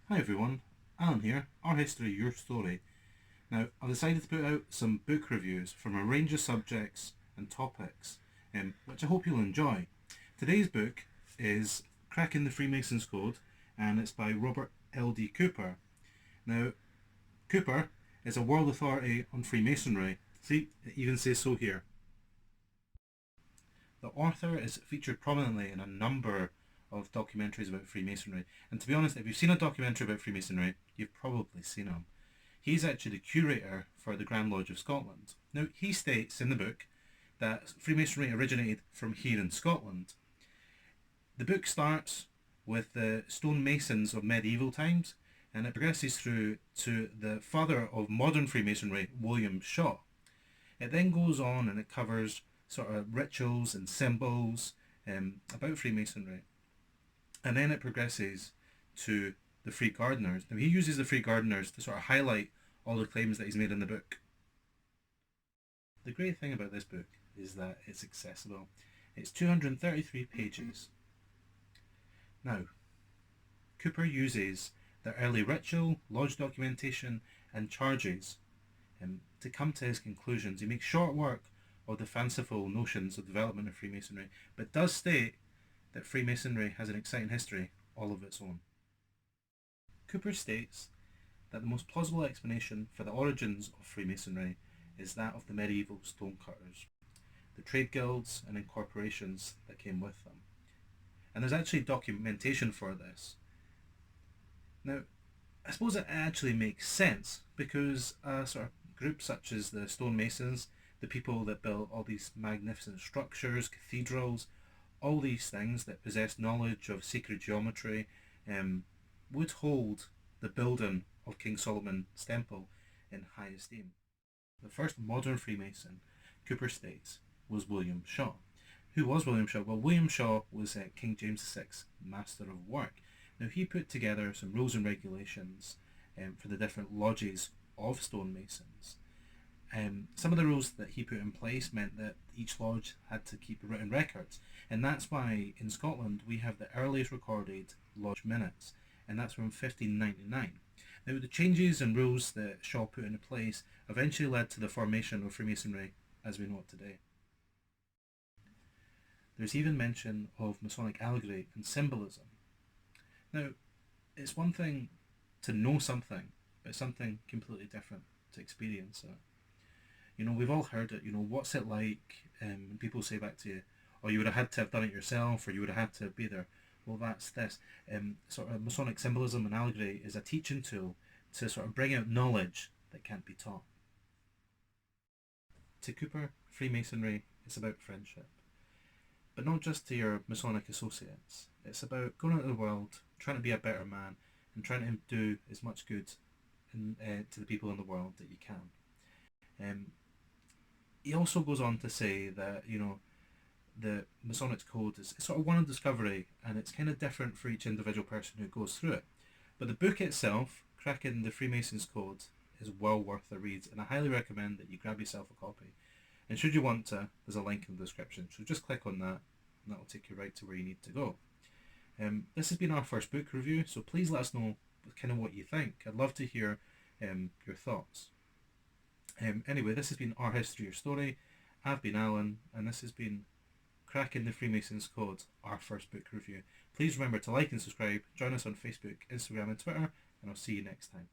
Hi everyone, Alan here, Our History, Your Story. Now, I've decided to put out some book reviews from a range of subjects and topics, which I hope you'll enjoy. Today's book is Cracking the Freemasons Code, and it's by Robert L.D. Cooper. Now, Cooper is a world authority on Freemasonry. See, it even says so here. The author is featured prominently in a number of documentaries about Freemasonry, and to be honest, if you've seen a documentary about Freemasonry, you've probably seen him. He's actually the curator for the Grand Lodge of Scotland. Now, he states in the book that Freemasonry originated from here in Scotland. The book starts with the stonemasons of medieval times, and it progresses through to the father of modern Freemasonry, William Shaw. It then goes on and it covers sort of rituals and symbols about Freemasonry. And then it progresses to the Free Gardeners. Now he uses the Free Gardeners to sort of highlight all the claims that he's made in the book. The great thing about this book is that it's accessible. It's 233 pages. Now, Cooper uses the early ritual, lodge documentation and charges to come to his conclusions. He makes short work of the fanciful notions of development of Freemasonry, but does state that Freemasonry has an exciting history all of its own. Cooper states that the most plausible explanation for the origins of Freemasonry is that of the medieval stonecutters, the trade guilds and incorporations that came with them. And there's actually documentation for this. Now, I suppose it actually makes sense because sort of groups such as the stonemasons, the people that built all these magnificent structures, cathedrals, all these things that possess knowledge of sacred geometry, would hold the building of King Solomon's temple in high esteem. The first modern Freemason, Cooper states, was William Shaw. Who was William Shaw? Well, William Shaw was King James VI's Master of Work. Now, he put together some rules and regulations for the different lodges of stonemasons. Some of the rules that he put in place meant that each lodge had to keep written records, and that's why in Scotland we have the earliest recorded lodge minutes, and that's from 1599. Now, the changes and rules that Shaw put into place eventually led to the formation of Freemasonry as we know it today. There's even mention of Masonic allegory and symbolism. Now, it's one thing to know something, but it's something completely different to experience it. You know, we've all heard it, what's it like? When people say back to you, oh, you would have had to have done it yourself, or you would have had to be there. Well, that's this. Sort of Masonic symbolism and allegory is a teaching tool to sort of bring out knowledge that can't be taught. To Cooper, Freemasonry is about friendship. But not just to your Masonic associates. It's about going out into the world, trying to be a better man, and trying to do as much good to the people in the world that you can. He also goes on to say that, the Masonic code is sort of one of discovery, and it's kind of different for each individual person who goes through it. But the book itself, Cracking the Freemasons Code, is well worth a read, and I highly recommend that you grab yourself a copy. And should you want to, there's a link in the description, so just click on that, and that will take you right to where you need to go. This has been our first book review, so please let us know kind of what you think. I'd love to hear your thoughts. Anyway, this has been Our History, Your Story. I've been Alan, and this has been Cracking the Freemasons Code, our first book review. Please remember to like and subscribe, join us on Facebook, Instagram and Twitter, and I'll see you next time.